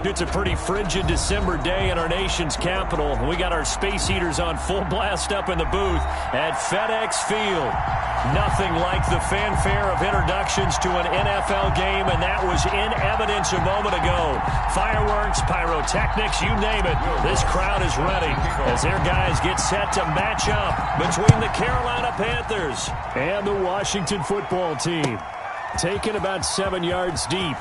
It's a pretty frigid December day in our nation's capital. We got our space heaters on full blast up in the booth at FedEx Field. Nothing like the fanfare of introductions to an NFL game, and that was in evidence a moment ago. Fireworks, pyrotechnics, you name it. This crowd is ready as their guys get set to match up between the Carolina Panthers and the Washington football team. Taken about 7 yards deep.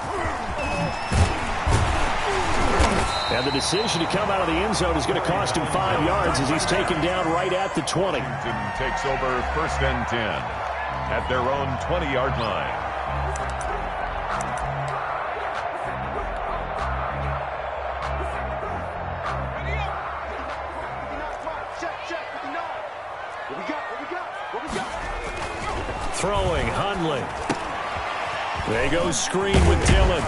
And the decision to come out of the end zone is going to cost him 5 yards as he's taken down right at the 20. Washington takes over 1st and 10 at their own 20-yard line. Throwing, Hundley. They go screen with Dillon.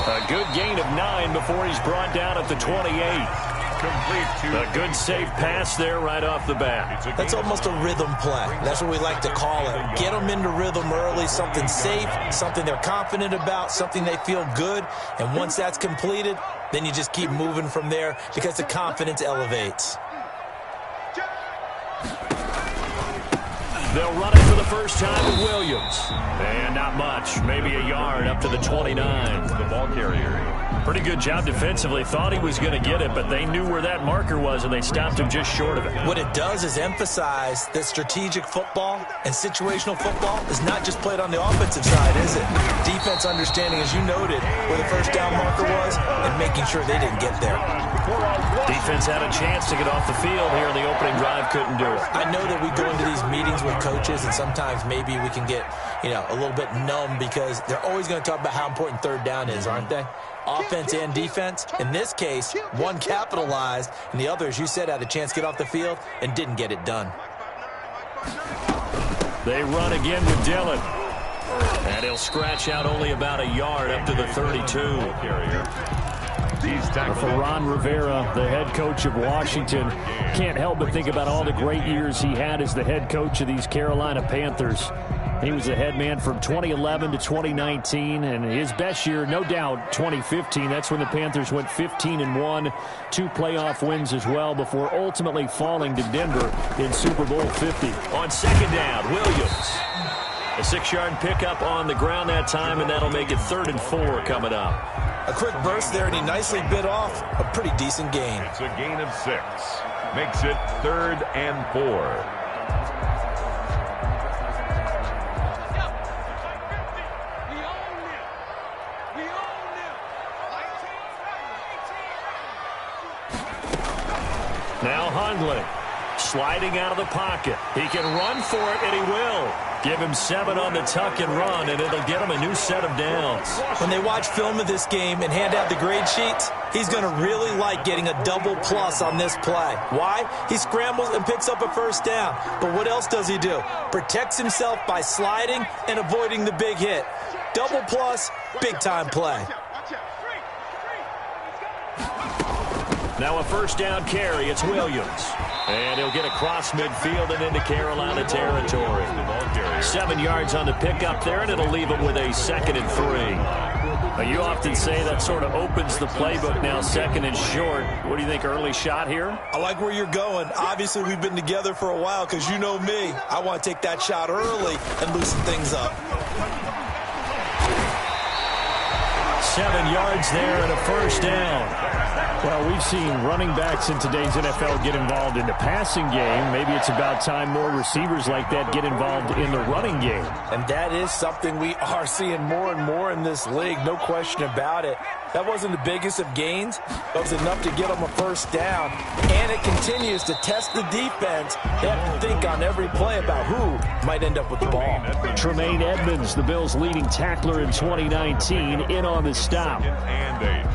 A good gain of 9 before he's brought down at the 28. A good safe pass there right off the bat. That's almost a rhythm play. That's what we like to call it. Get them into rhythm early, something safe, something they're confident about, something they feel good. And once that's completed, then you just keep moving from there because the confidence elevates. They'll run it for the first time with Williams. And not much. Maybe a yard up to the 29. The ball carrier. Pretty good job defensively. Thought he was going to get it, but they knew where that marker was, and they stopped him just short of it. What it does is emphasize that strategic football and situational football is not just played on the offensive side, is it? Defense understanding, as you noted, where the first down marker was and making sure they didn't get there. Defense had a chance to get off the field here in the opening drive, couldn't do it. I know that we go into these meetings with coaches, and sometimes maybe we can get, a little bit numb because they're always going to talk about how important 3rd down is, aren't they? Offense and defense. In this case, one capitalized, and the other, as you said, had a chance to get off the field and didn't get it done. They run again with Dillon. And he'll scratch out only about a yard up to the 32. For Ron Rivera, the head coach of Washington, can't help but think about all the great years he had as the head coach of these Carolina Panthers. He was the head man from 2011 to 2019, and his best year, no doubt, 2015. That's when the Panthers went 15-1, 2 playoff wins as well before ultimately falling to Denver in Super Bowl 50. On 2nd down, Williams. A 6-yard pickup on the ground that time, and that'll make it 3rd and 4 coming up. A quick burst there, and he nicely bit off a pretty decent gain. It's a gain of 6. Makes it 3rd and 4. Now Hundley sliding out of the pocket. He can run for it, and he will. Give him 7 on the tuck and run, and it'll get him a new set of downs. When they watch film of this game and hand out the grade sheets, he's going to really like getting a double plus on this play. Why? He scrambles and picks up a 1st down. But what else does he do? Protects himself by sliding and avoiding the big hit. Double plus, big-time play. Now a 1st down carry. It's Williams. And he'll get across midfield and into Carolina territory. 7 yards on the pickup there, and it'll leave him with a 2nd and 3. You often say that sort of opens the playbook now, 2nd and short. What do you think, early shot here? I like where you're going. Obviously, we've been together for a while because you know me. I want to take that shot early and loosen things up. 7 yards there and a 1st down. Well, we've seen running backs in today's NFL get involved in the passing game. Maybe it's about time more receivers like that get involved in the running game. And that is something we are seeing more and more in this league, no question about it. That wasn't the biggest of gains, but it was enough to get them a 1st down. And it continues to test the defense. They have to think on every play about who might end up with the ball. Tremaine Edmonds, the Bills' leading tackler in 2019, in on the stop. And 8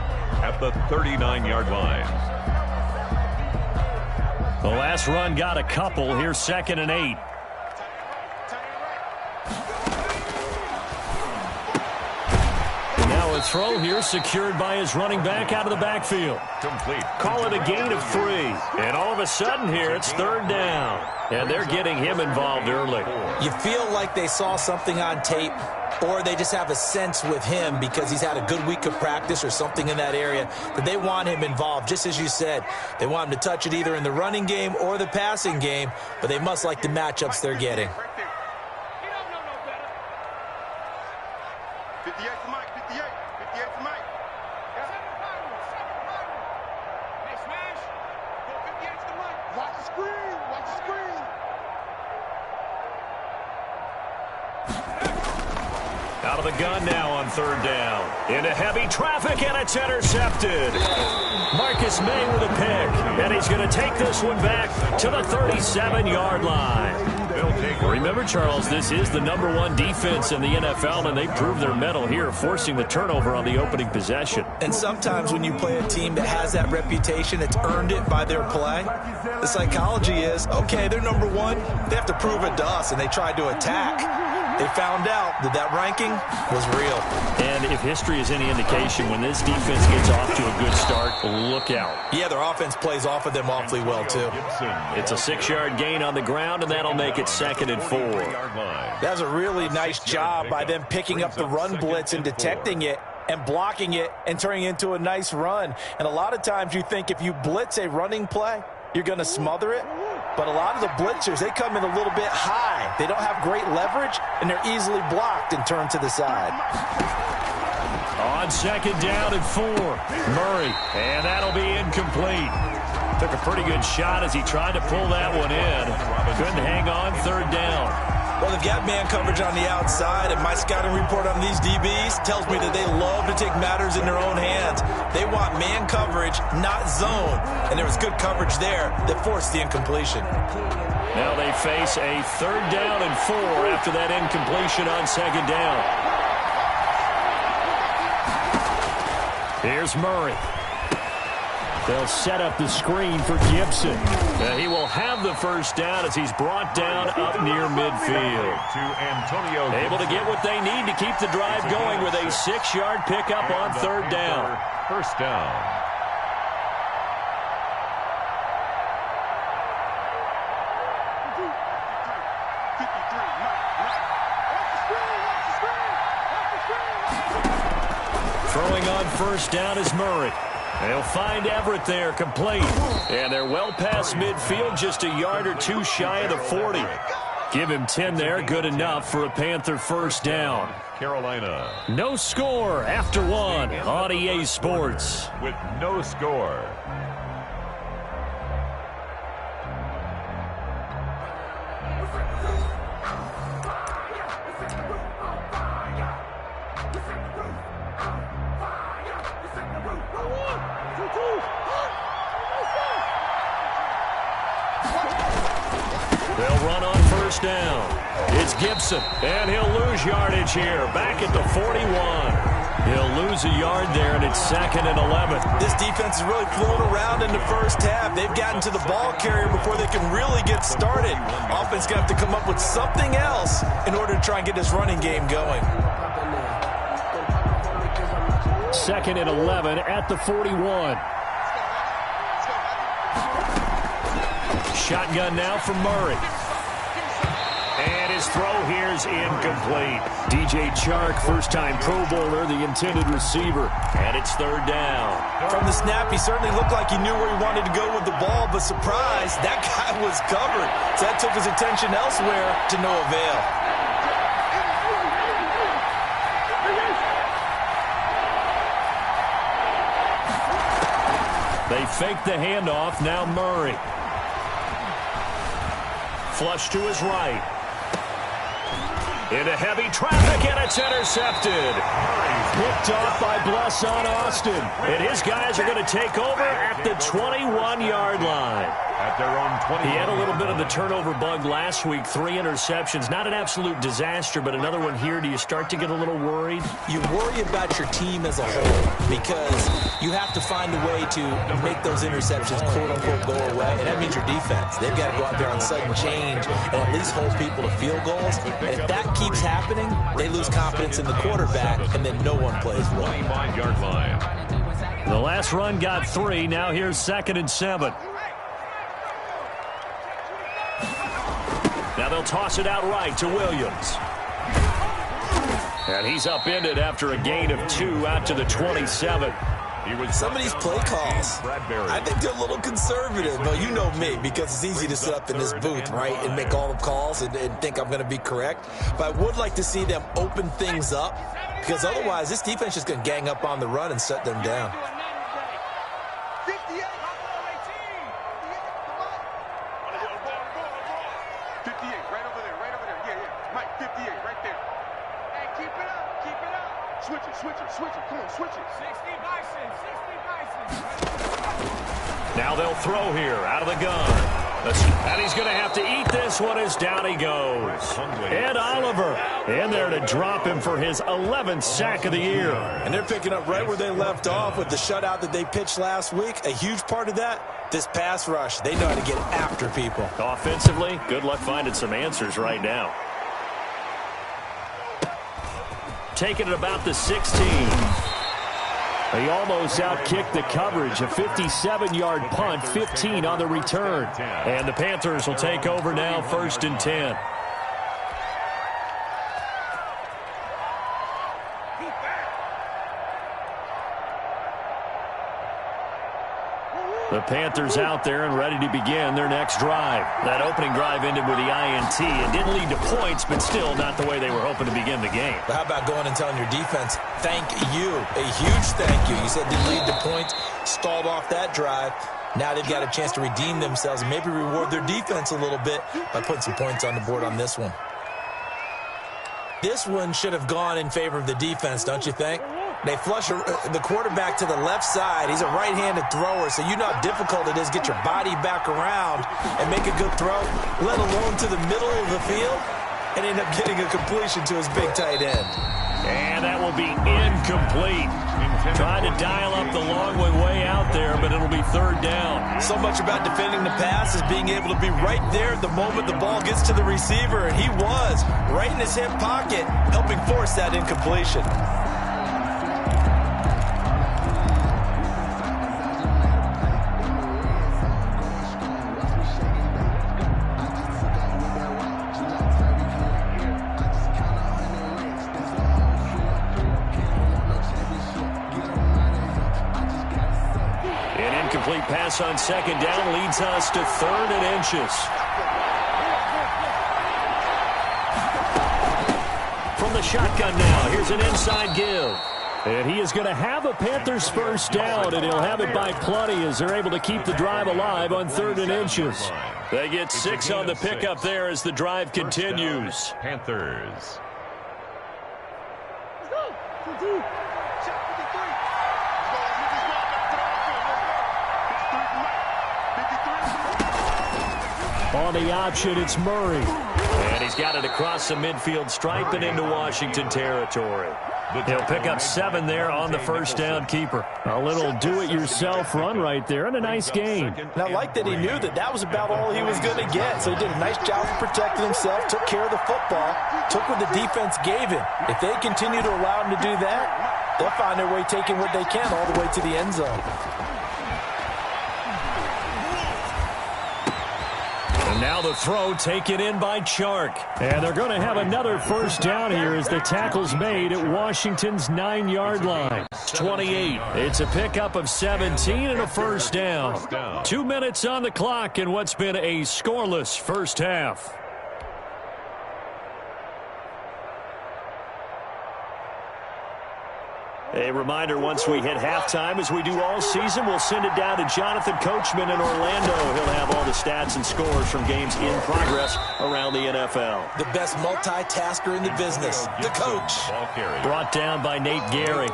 at the 39-yard line. The last run got a couple. Here's 2nd and 8. Now a throw here secured by his running back out of the backfield. Complete. Call it a gain of 3. And all of a sudden here, it's 3rd down. And they're getting him involved early. You feel like they saw something on tape or they just have a sense with him because he's had a good week of practice or something in that area that they want him involved. Just as you said, they want him to touch it either in the running game or the passing game, but they must like the matchups they're getting. 58 to Mike, 58 to Mike. Hey, smash. Go 58 to Mike. Watch the screen, watch the screen. Out of the gun now on third down. Into heavy traffic, and it's intercepted. Marcus May with a pick, and he's going to take this one back to the 37-yard line. Remember, Charles, this is the #1 defense in the NFL, and they proved their mettle here, forcing the turnover on the opening possession. And sometimes when you play a team that has that reputation, it's earned it by their play. The psychology is, okay, they're #1. They have to prove it to us, and they tried to attack. They found out that that ranking was real. And if history is any indication, when this defense gets off to a good start, look out. Yeah, their offense plays off of them awfully well, too. It's a 6-yard gain on the ground, and that'll make it 2nd and 4. That's a really nice job by them picking up the run blitz and detecting it and blocking it and turning it into a nice run. And a lot of times you think if you blitz a running play, you're going to smother it. But a lot of the blitzers, they come in a little bit high. They don't have great leverage, and they're easily blocked and turned to the side. On 2nd down and 4, Murray, and that'll be incomplete. Took a pretty good shot as he tried to pull that one in. Couldn't hang on 3rd down. Well, they've got man coverage on the outside, and my scouting report on these DBs tells me that they love to take matters in their own hands. They want man coverage, not zone. And there was good coverage there that forced the incompletion. Now they face a 3rd down and 4 after that incompletion on 2nd down. Here's Murray. They'll set up the screen for Gibson. He will have the 1st down as he's brought down up near midfield. Able to get what they need to keep the drive going with a 6-yard pickup on 3rd down. 1st down. Throwing on 1st down is Murray. They'll find Everett there, complete. And they're well past midfield, just a yard or two shy of the 40. Give him 10 there, good enough for a Panther 1st down. Carolina. No score after 1 on EA Sports. With no score. They'll run on 1st down. It's Gibson, and he'll lose yardage here. Back at the 41. He'll lose a yard there, and it's 2nd and 11. This defense is really flown around in the 1st half. They've gotten to the ball carrier before they can really get started. Offense going to have to come up with something else in order to try and get this running game going. 2nd and 11 at the 41. Shotgun now from Murray. And his throw here is incomplete. DJ Chark, first-time Pro Bowler, the intended receiver. And it's 3rd down. From the snap, he certainly looked like he knew where he wanted to go with the ball, but surprise, that guy was covered. So that took his attention elsewhere to no avail. They fake the handoff, now Murray. Flush to his right. Into heavy traffic, and it's intercepted. Picked off by Blesson Austin. And his guys are going to take over at the 21-yard line. At their own 20. He had a little bit of the turnover bug last week. 3 interceptions. Not an absolute disaster, but another one here. Do you start to get a little worried? You worry about your team as a whole because you have to find a way to make those interceptions, quote-unquote, go away. And that means your defense. They've got to go out there on sudden change and at least hold people to field goals. And if that keeps happening, they lose confidence in the quarterback, and then no one plays well. 25-yard line. The last run got 3. Now here's 2nd and 7. Now they'll toss it out right to Williams. And he's upended after a gain of 2 out to the 27. Some of these play calls, I think they're a little conservative. But you know me, because it's easy to sit up in this booth, right, and make all the calls and think I'm going to be correct. But I would like to see them open things up, because otherwise this defense is going to gang up on the run and shut them down. 58, right over there. Yeah. Mike, 58, right there. Hey, keep it up. Switch it. Come on, switch it. 60 Bison. Now they'll throw here out of the gun. And he's going to have to eat this one as down he goes. Ed Oliver in there to drop him for his 11th sack of the year. And they're picking up right where they left off with the shutout that they pitched last week. A huge part of that, this pass rush. They know how to get after people. Offensively, good luck finding some answers right now. Taking it about the 16. He almost outkicked the coverage. A 57-yard punt, 15 on the return. And the Panthers will take over now, 1st and 10. The Panthers out there and ready to begin their next drive. That opening drive ended with the INT. It didn't lead to points, but still not the way they were hoping to begin the game. But how about going and telling your defense, thank you, a huge thank you. You said didn't lead to points, stalled off that drive. Now they've got a chance to redeem themselves and maybe reward their defense a little bit by putting some points on the board on this one. This one should have gone in favor of the defense, don't you think? They flush the quarterback to the left side. He's a right-handed thrower, so you know how difficult it is to get your body back around and make a good throw, let alone to the middle of the field, and end up getting a completion to his big tight end. And that will be incomplete. Trying to dial up the long way out there, but it'll be 3rd down. So much about defending the pass is being able to be right there at the moment the ball gets to the receiver, and he was right in his hip pocket, helping force that incompletion. Pass on 2nd down leads us to 3rd and inches. From the shotgun now, here's an inside give. And he is going to have a Panthers 1st down, and he'll have it by plenty as they're able to keep the drive alive on 3rd and inches. They get 6 on the pickup there as the drive continues. Panthers. On the option, it's Murray. And he's got it across the midfield stripe and into Washington territory. He'll pick up 7 there on the 1st down keeper. A little do-it-yourself run right there and a nice gain. And I like that he knew that was about all he was going to get. So he did a nice job of protecting himself, took care of the football, took what the defense gave him. If they continue to allow him to do that, they'll find their way taking what they can all the way to the end zone. Now the throw taken in by Chark. And they're going to have another 1st down here as the tackle's made at Washington's 9-yard line. 28. It's a pickup of 17 and a 1st down. 2 minutes on the clock in what's been a scoreless 1st half. A reminder, once we hit halftime, as we do all season, we'll send it down to Jonathan Coachman in Orlando. He'll have all the stats and scores from games in progress around the NFL. The best multitasker in the business, the coach. Brought down by Nate Gehry.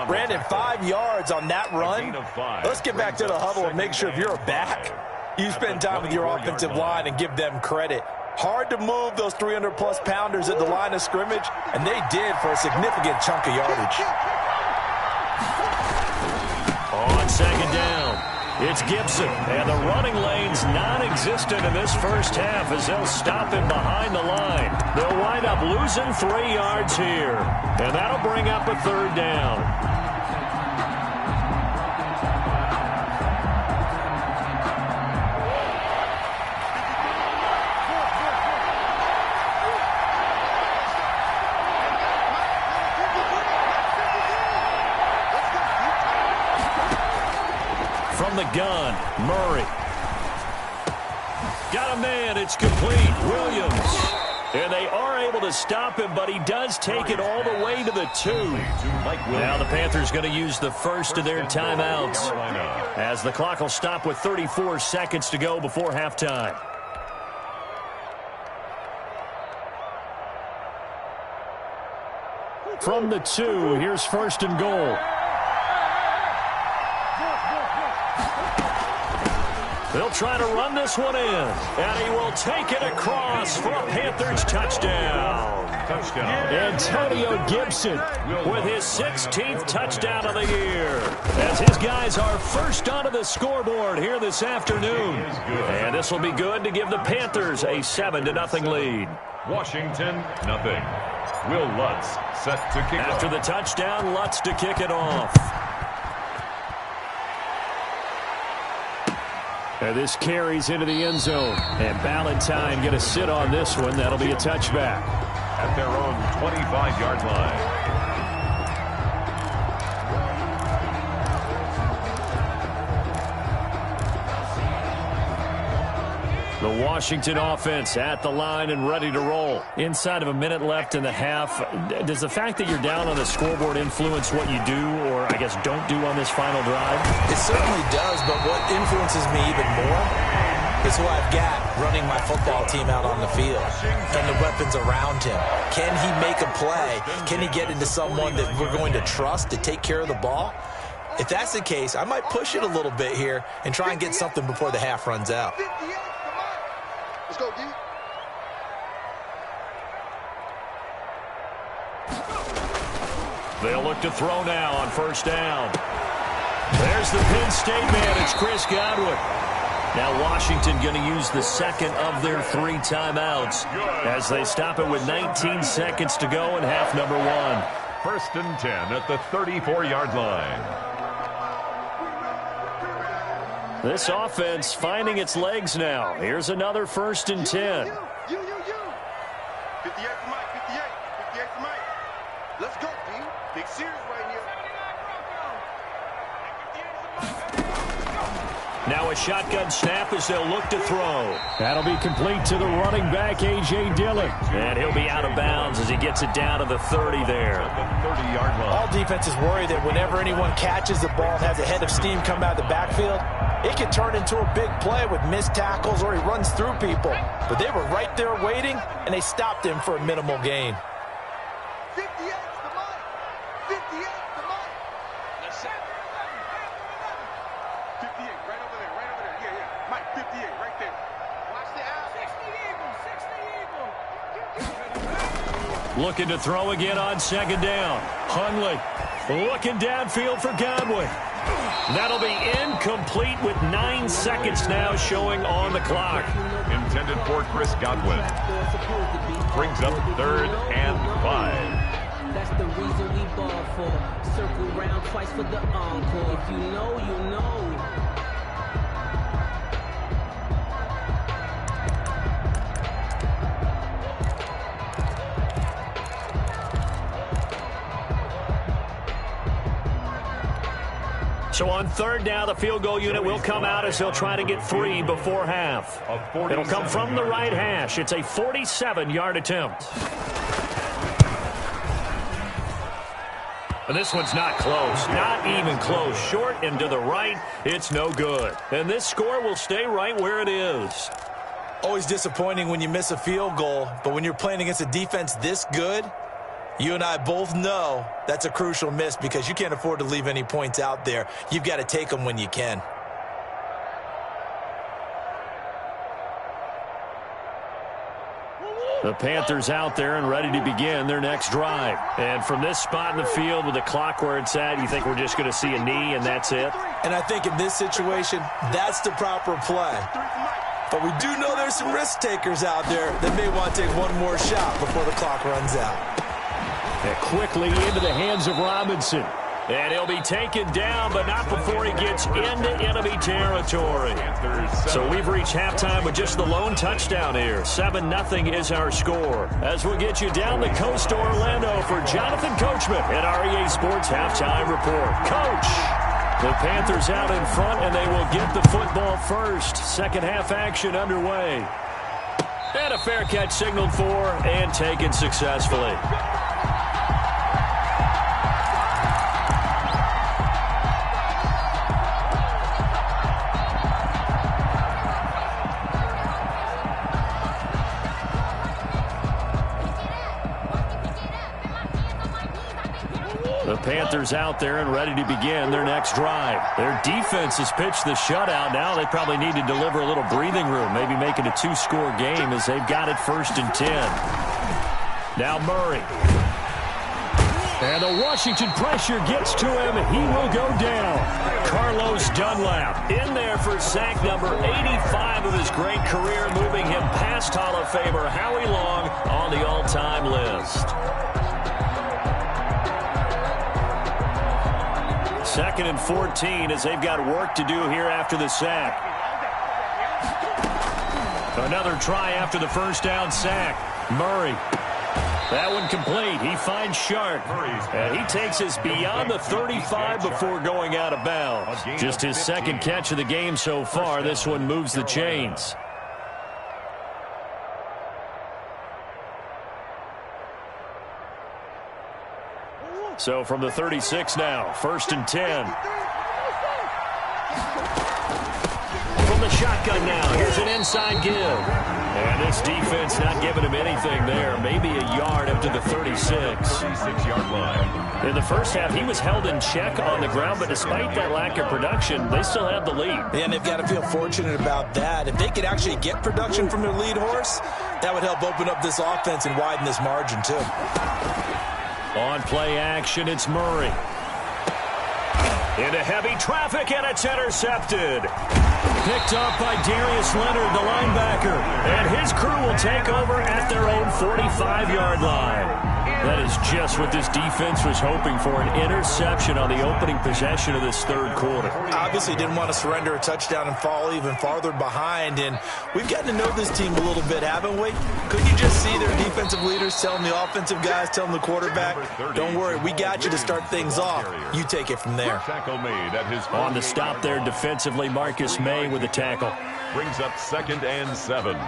Brandon, 5 yards on that run. Let's get back to the huddle and make sure if you're a back, you spend time with your offensive line and give them credit. Hard to move those 300-plus pounders at the line of scrimmage, and they did for a significant chunk of yardage. On 2nd down, it's Gibson, and the running lane's non-existent in this 1st half as they'll stop him behind the line. They'll wind up losing 3 yards here, and that'll bring up a 3rd down. from the gun. Murray. Got a man. It's complete. Williams. And they are able to stop him, but he does take it all the way to the 2. Now the Panthers going to use the first of their timeouts, as the clock will stop with 34 seconds to go before halftime. From the 2, here's first and goal. They'll try to run this one in, and he will take it across for a Panthers touchdown. Antonio Gibson with his 16th touchdown of the year, as his guys are first onto the scoreboard here this afternoon. And this will be good to give the Panthers a 7-0 lead. Washington, nothing. Will Lutz set to kick After the touchdown, Lutz to kick it off. And this carries into the end zone. And Ballantyne going to sit on this one. That'll be a touchback. At their own 25-yard line. The Washington offense at the line and ready to roll. Inside of a minute left in the half, does the fact that you're down on the scoreboard influence what you do, or I guess don't do on this final drive? It certainly does, but what influences me even more is who I've got running my football team out on the field and the weapons around him. Can he make a play? Can he get into someone that we're going to trust to take care of the ball? If that's the case, I might push it a little bit here and try and get something before the half runs out. Let's go, D. They'll look to throw now on first down. There's the Penn State man. It's Chris Godwin. Now Washington going to use the second of their 3 timeouts as they stop it with 19 seconds to go in half number 1. First and 10 at the 34-yard line. This offense finding its legs now. Here's another first and 10. 58 for Mike, 58 for Mike. Let's go, D. Big series right here. Now a shotgun snap as they'll look to throw. That'll be complete to the running back, A.J. Dillon. And he'll be out of bounds as he gets it down to the 30 there. The 30-yard line. All defenses worry that whenever anyone catches the ball and has a head of steam come out of the backfield, it can turn into a big play with missed tackles or he runs through people. But they were right there waiting, and they stopped him for a minimal gain. 58 for Mike. 58 for Mike. 58, right over there, right over there. Yeah, yeah. Mike, 58, right there. Watch the out. 60 Eagles, Looking to throw again on second down. Hundley looking downfield for Godwin. That'll be incomplete with 9 seconds now showing on the clock. Intended for Chris Godwin. Brings up 3rd and 5. That's the reason we ball for. Circle round twice for the encore. If you know, you know. So on third down, the field goal unit will come out as they'll try to get 3 before half. It'll come from the right hash. It's a 47-yard attempt. And this one's not close. Not even close. Short and to the right. It's no good. And this score will stay right where it is. Always disappointing when you miss a field goal, but when you're playing against a defense this good, you and I both know that's a crucial miss because you can't afford to leave any points out there. You've got to take them when you can. The Panthers out there and ready to begin their next drive. And from this spot in the field with the clock where it's at, you think we're just going to see a knee and that's it? And I think in this situation, that's the proper play. But we do know there's some risk takers out there that may want to take one more shot before the clock runs out. And quickly into the hands of Robinson. And he'll be taken down, but not before he gets into enemy territory. So we've reached halftime with just the lone touchdown here. 7-0 is our score. As we'll get you down the coast to Orlando for Jonathan Coachman at our EA Sports Halftime Report. Coach. The Panthers out in front, and they will get the football first. Second half action underway. And a fair catch signaled for and taken successfully. The Panthers out there and ready to begin their next drive. Their defense has pitched the shutout. Now they probably need to deliver a little breathing room, maybe make it a two-score game as they've got it 1st and 10. Now Murray. And the Washington pressure gets to him. He will go down. Carlos Dunlap in there for sack number 85 of his great career, moving him past Hall of Famer Howie Long on the all-time list. 2nd and 14 as they've got work to do here after the sack. Another try after the first down sack. Murray. That one complete. He finds Shark. And he takes us beyond the 35 before going out of bounds. Just his second catch of the game so far. This one moves the chains. So from the 36 now, 1st and 10. From the shotgun now, here's an inside give. And this defense not giving him anything there. Maybe a yard up to the 36-yard line. In the first half, he was held in check on the ground, but despite that lack of production, they still have the lead. And they've got to feel fortunate about that. If they could actually get production from their lead horse, that would help open up this offense and widen this margin too. On play action, it's Murray. Into heavy traffic, and it's intercepted. Picked up by Darius Leonard, the linebacker. And his crew will take over at their own 45-yard line. That is just what this defense was hoping for, an interception on the opening possession of this third quarter. Obviously didn't want to surrender a touchdown and fall even farther behind. And we've gotten to know this team a little bit, haven't we? Couldn't you just see their defensive leaders telling the offensive guys, telling the quarterback, don't worry, we got you to start things off. You take it from there. On the stop there defensively, Marcus May with the tackle. Brings up 2nd and 7.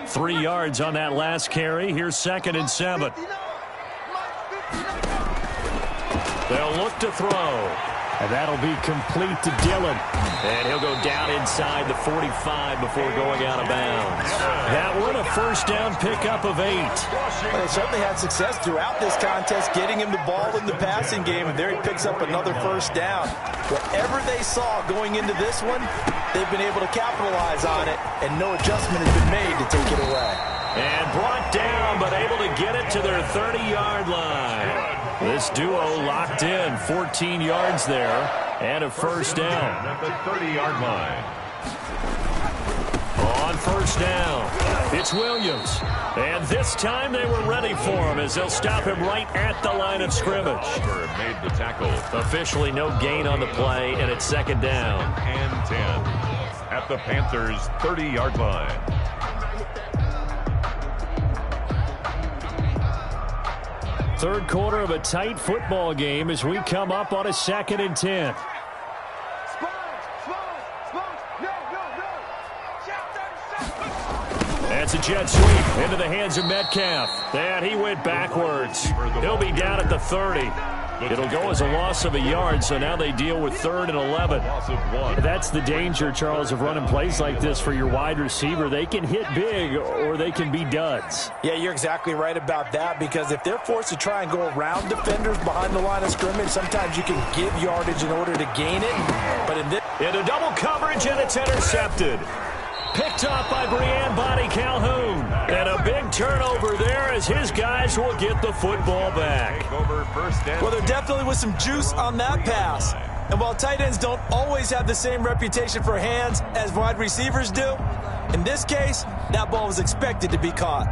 3 yards on that last carry. Here's 2nd and 7. They'll look to throw. And that'll be complete to Dillon. And he'll go down inside the 45 before going out of bounds. That one a first down pickup of 8. Well, they certainly had success throughout this contest getting him the ball in the passing game, and there he picks up another first down. Whatever they saw going into this one, they've been able to capitalize on it, and no adjustment has been made to take it away. And brought down, but able to get it to their 30-yard line. This duo locked in, 14 yards there, and a first down. At the 30-yard line. On first down, it's Williams. And this time they were ready for him as they'll stop him right at the line of scrimmage. Made the tackle. Officially no gain on the play, and it's 2nd down. And 10 at the Panthers' 30-yard line. Third quarter of a tight football game as we come up on a 2nd and 10. That's a jet sweep into the hands of Metcalf. And he went backwards. He'll be down at the 30. It'll go as a loss of a yard, so now they deal with 3rd and 11. That's the danger, Charles, of running plays like this for your wide receiver. They can hit big or they can be duds. Yeah, you're exactly right about that, because if they're forced to try and go around defenders behind the line of scrimmage, sometimes you can give yardage in order to gain it. But in this... Into double coverage, and it's intercepted. Picked up by Breanne Bonnie Calhoun. And a big turnover there as his guys will get the football back. Well, there definitely was some juice on that pass. And while tight ends don't always have the same reputation for hands as wide receivers do, in this case, that ball was expected to be caught.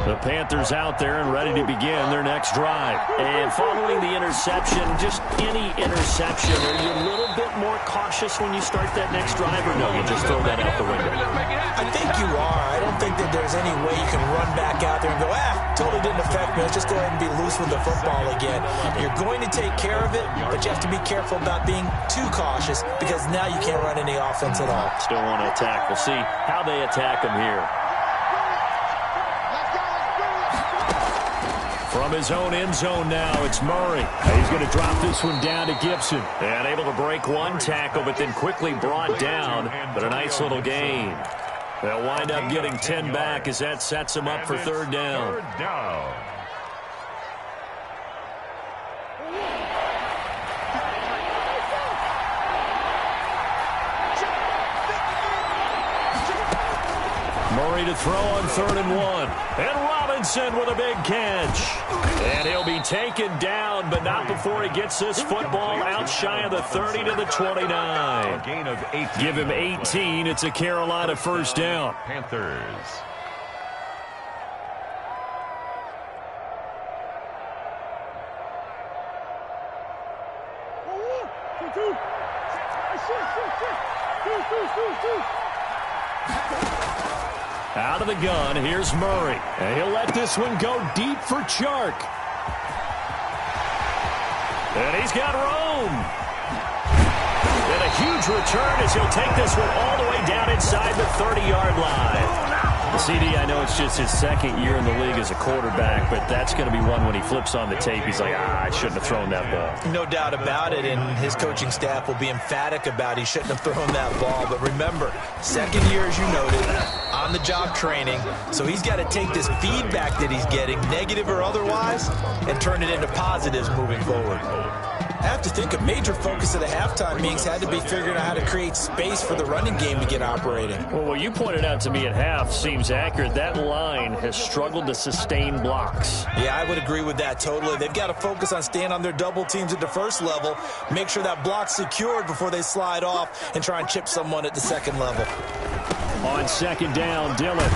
The Panthers out there and ready to begin their next drive. And following the interception, just any interception, are you a little bit more cautious when you start that next drive, or no, you just throw that out the window? I think you are. I don't think that there's any way you can run back out there and go, totally didn't affect me. Let's just go ahead and be loose with the football again. You're going to take care of it, but you have to be careful about being too cautious because now you can't run any offense at all. Still want to attack. We'll see how they attack him here. From his own end zone now, it's Murray. He's going to drop this one down to Gibson. And able to break one tackle, but then quickly brought down. But a nice little gain. They'll wind up getting 10 back as that sets him up for third down. Murray to throw on 3rd and 1. And Robinson with a big catch. And he'll be taken down, but not before he gets this football out shy of the 30 to the 29. A gain of 18. Give him 18. It's a Carolina first down. Panthers. Out of the gun, here's Murray. And he'll let this one go deep for Chark. And he's got room. And a huge return as he'll take this one all the way down inside the 30-yard line. CD, I know it's just his second year in the league as a quarterback, but that's going to be one when he flips on the tape. He's like, I shouldn't have thrown that ball. No doubt about it, and his coaching staff will be emphatic about he shouldn't have thrown that ball. But remember, second year, as you noted, on-the-job training, so he's got to take this feedback that he's getting, negative or otherwise, and turn it into positives moving forward. I have to think a major focus of the halftime meetings had to be figuring out how to create space for the running game to get operating. Well, what you pointed out to me at half seems accurate. That line has struggled to sustain blocks. Yeah, I would agree with that totally. They've got to focus on staying on their double teams at the first level, make sure that block's secured before they slide off and try and chip someone at the second level. On second down, Dillon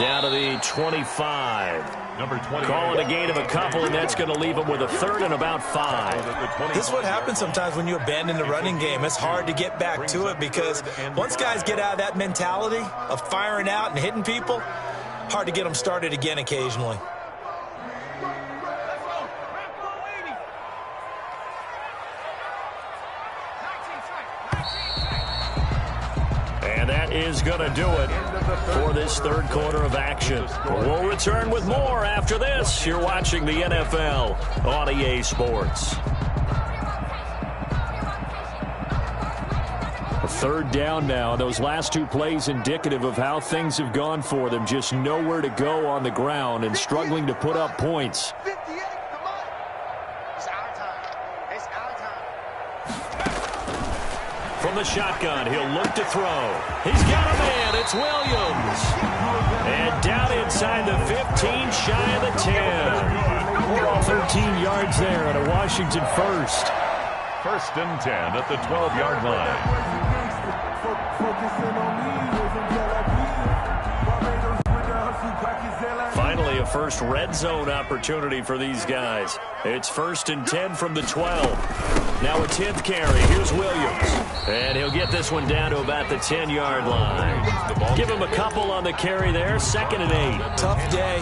down to the 25. Number 20. Calling a gain of a couple, and that's going to leave him with a 3rd and about 5. This is what happens sometimes when you abandon the running game. It's hard to get back to it because once guys get out of that mentality of firing out and hitting people, hard to get them started again occasionally. And that is going to do it for this third quarter of action. We'll return with more after this. You're watching the NFL on EA Sports. A third down now. Those last two plays indicative of how things have gone for them. Just nowhere to go on the ground and struggling to put up points. From the shotgun, he'll look to throw. He's got a man. It's Williams. And down inside the 15, shy of the 10. 13 yards there at a Washington first. 1st and 10 at the 12-yard line. Finally, a first red zone opportunity for these guys. It's 1st and 10 from the 12. Now a 10th carry. Here's Williams. And he'll get this one down to about the 10-yard line. Give him a couple on the carry there. 2nd and 8. Tough day.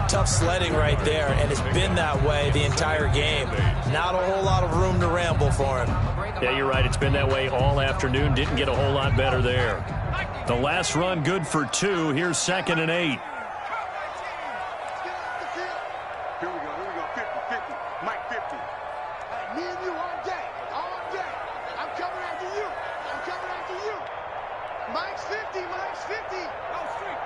Tough sledding right there, and it's been that way the entire game. Not a whole lot of room to ramble for him. Yeah, you're right. It's been that way all afternoon. Didn't get a whole lot better there. The last run good for 2. Here's 2nd and 8. Here we go, 50-50. Mike 50. Me and you all day. I'm coming after you. Mike's 50. Go straight.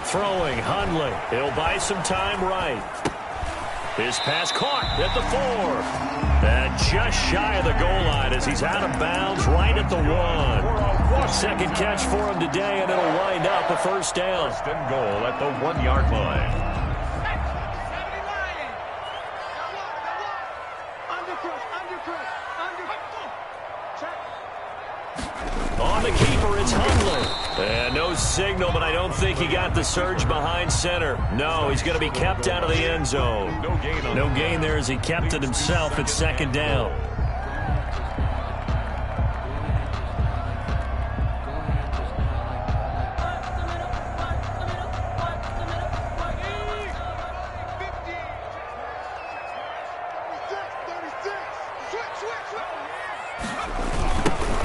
Throwing, Hundley. He'll buy some time right. His pass caught at the 4. And just shy of the goal line as he's out of bounds right at the 1. Second catch for him today, and it'll wind up a first down. 1st and goal at the 1-yard line. On the keeper, it's Hundley. signal, but I don't think he got the surge behind center. No, he's going to be kept out of the end zone. No gain there as he kept it himself at second down.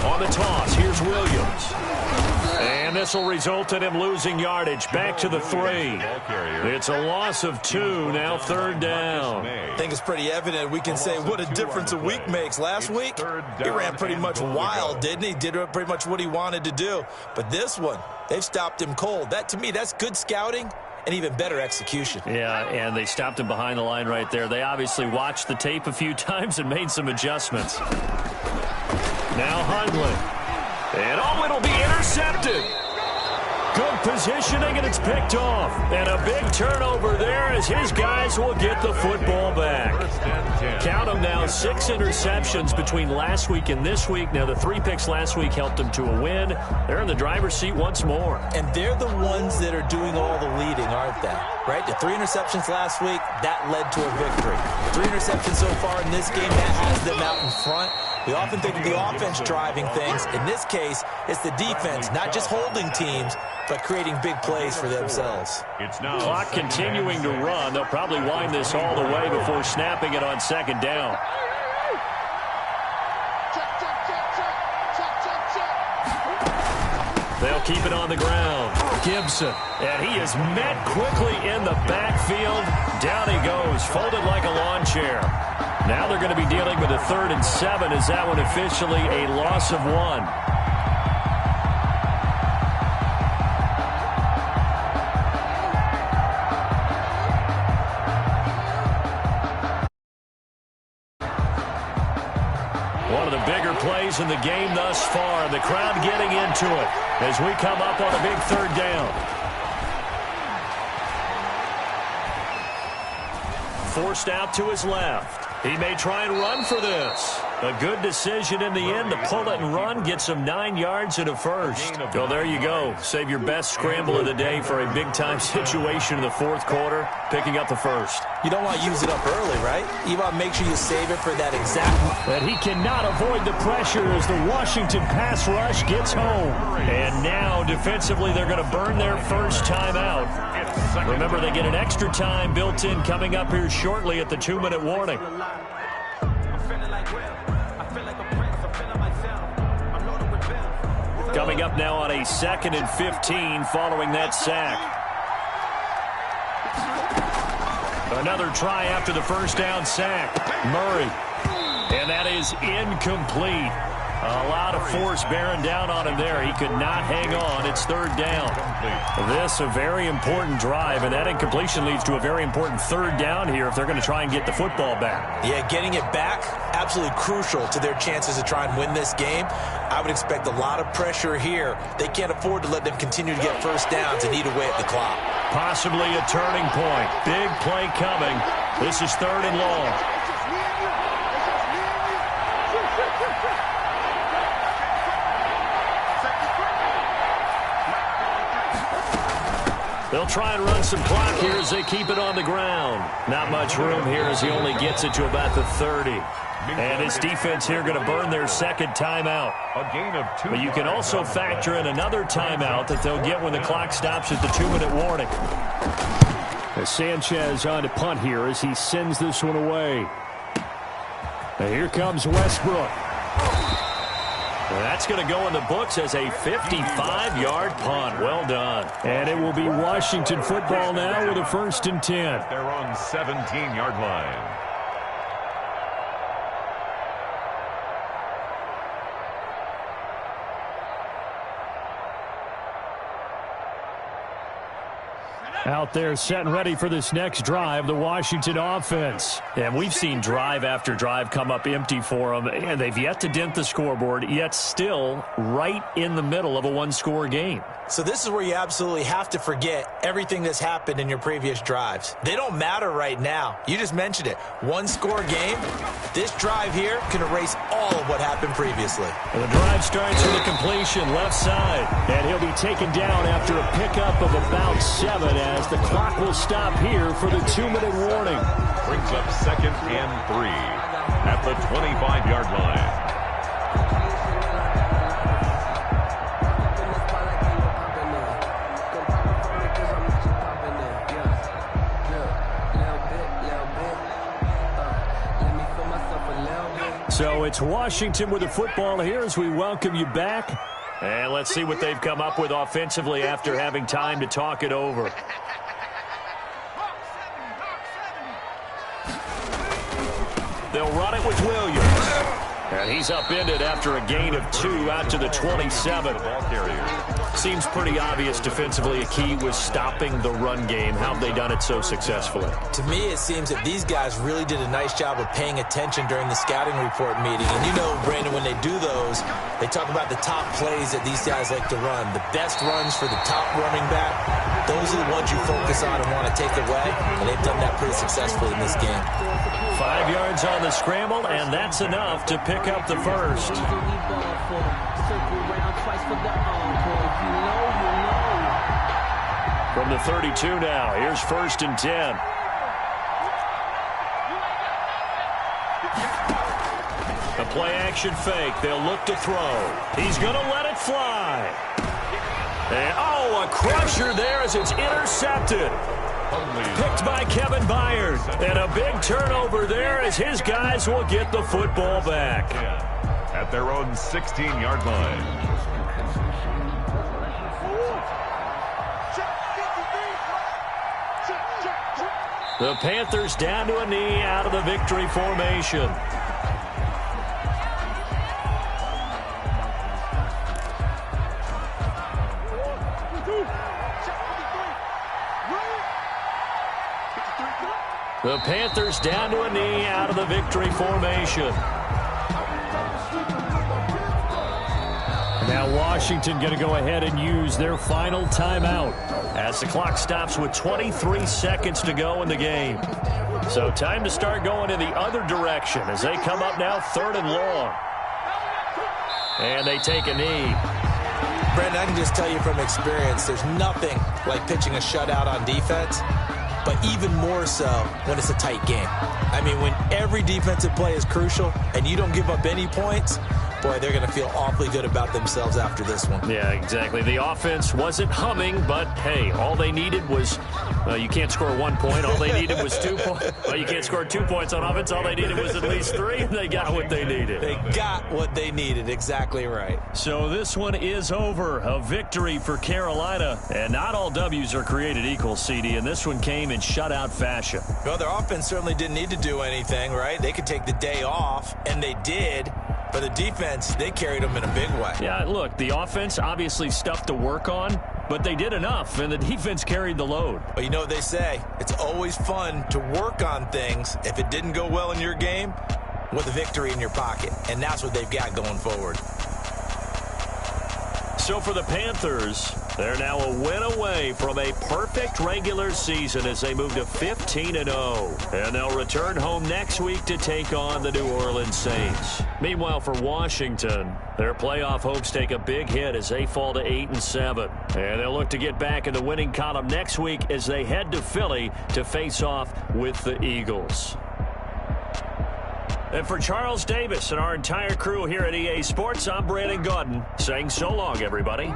On the toss, here's Williams. And this will result in him losing yardage. Back to the 3. It's a loss of 2, now third down. I think it's pretty evident. We can say what a difference a week makes. Last week, he ran pretty much wild, didn't he? Did pretty much what he wanted to do. But this one, they've stopped him cold. That, to me, that's good scouting and even better execution. Yeah, and they stopped him behind the line right there. They obviously watched the tape a few times and made some adjustments. Now Hundley. And it'll be intercepted. Good positioning, and it's picked off. And a big turnover there as his guys will get the football back. Count them now, 6 interceptions between last week and this week. Now, the 3 picks last week helped them to a win. They're in the driver's seat once more. And they're the ones that are doing all the leading, aren't they? Right? The 3 interceptions last week, that led to a victory. 3 interceptions so far in this game, that has them out in front. We often think of the offense driving things. In this case, it's the defense, not just holding teams, but creating big plays for themselves. Clock continuing to run. They'll probably wind this all the way before snapping it on second down. They'll keep it on the ground. Gibson. And he is met quickly in the backfield. Down he goes, folded like a lawn chair. Now they're going to be dealing with a 3rd and 7. Is that one officially a loss of 1? One of the bigger plays in the game thus far. The crowd getting into it as we come up on a big 3rd down. Forced out to his left. He may try and run for this. A good decision in the end to pull it and run, get some 9 yards and a first. So there you go. Save your best scramble of the day for a big-time situation in the 4th quarter, picking up the first. You don't want to use it up early, right? You want to make sure you save it for that exact... But he cannot avoid the pressure as the Washington pass rush gets home. And now, defensively, they're going to burn their first timeout. Remember, they get an extra time built in coming up here shortly at the 2-minute warning. Coming up now on a 2nd and 15 following that sack. Another try after the first down sack. Murray. And that is incomplete. A lot of force bearing down on him there. He could not hang on. It's 3rd down. This a very important drive, and that incompletion leads to a very important 3rd down here if they're going to try and get the football back. Yeah, getting it back, absolutely crucial to their chances to try and win this game. I would expect a lot of pressure here. They can't afford to let them continue to get first downs and eat away at the clock. Possibly a turning point. Big play coming. This is 3rd and long. They'll try and run some clock here as they keep it on the ground. Not much room here as he only gets it to about the 30. And his defense here going to burn their 2nd timeout. A gain of 2. But you can also factor in another timeout that they'll get when the clock stops at the 2-minute warning. As Sanchez on to punt here as he sends this one away. And here comes Westbrook. That's going to go in the books as a 55-yard punt. Well done. And it will be Washington football now with a 1st and 10. They're on 17-yard line. Out there set and ready for this next drive, the Washington offense. And we've seen drive after drive come up empty for them, and they've yet to dent the scoreboard, yet still right in the middle of a one-score game. So this is where you absolutely have to forget everything that's happened in your previous drives. They don't matter right now. You just mentioned it. One-score game. This drive here can erase all of what happened previously. And the drive starts with a completion left side. And he'll be taken down after a pickup of about 7 as the clock will stop here for the 2-minute warning. Brings up 2nd and 3 at the 25-yard line. So it's Washington with the football here as we welcome you back. And let's see what they've come up with offensively after having time to talk it over. They'll run it with Williams. And he's upended after a gain of 2 out to the 27. Seems pretty obvious defensively a key was stopping the run game. How have they done it so successfully? To me, it seems that these guys really did a nice job of paying attention during the scouting report meeting. And you know, Brandon, when they do those, they talk about the top plays that these guys like to run. The best runs for the top running back, those are the ones you focus on and want to take away. And they've done that pretty successfully in this game. 5 yards on the scramble, and that's enough to pick up the first. From the 32 now, here's 1st and 10. A play-action fake. They'll look to throw. He's going to let it fly. And, a crusher there as it's intercepted. Picked by Kevin Byard. And a big turnover there as his guys will get the football back. At their own 16-yard line. The Panthers down to a knee out of the victory formation. The Panthers down to a knee out of the victory formation. Now Washington going to go ahead and use their final timeout as the clock stops with 23 seconds to go in the game. So time to start going in the other direction as they come up now 3rd and long. And they take a knee. Brandon, I can just tell you from experience, there's nothing like pitching a shutout on defense, but even more so when it's a tight game. I mean, when every defensive play is crucial and you don't give up any points, boy, they're going to feel awfully good about themselves after this one. Yeah, exactly. The offense wasn't humming, but, hey, all they needed was, you can't score 1 point. All they needed was 2 points. Well, you can't score 2 points on offense. All they needed was at least 3, and they got what they needed. They got what they needed. Exactly right. So this one is over. A victory for Carolina. And not all W's are created equal, CD, and this one came in shutout fashion. Well, their offense certainly didn't need to do anything, right? They could take the day off, and they did. But the defense, they carried them in a big way. Yeah, look, the offense obviously stuff to work on, but they did enough, and the defense carried the load. But you know what they say, it's always fun to work on things. If it didn't go well in your game, with a victory in your pocket. And that's what they've got going forward. So for the Panthers, they're now a win away from a perfect regular season as they move to 15-0. And they'll return home next week to take on the New Orleans Saints. Meanwhile, for Washington, their playoff hopes take a big hit as they fall to 8-7. And they'll look to get back in the winning column next week as they head to Philly to face off with the Eagles. And for Charles Davis and our entire crew here at EA Sports, I'm Brandon Gaudin saying so long, everybody.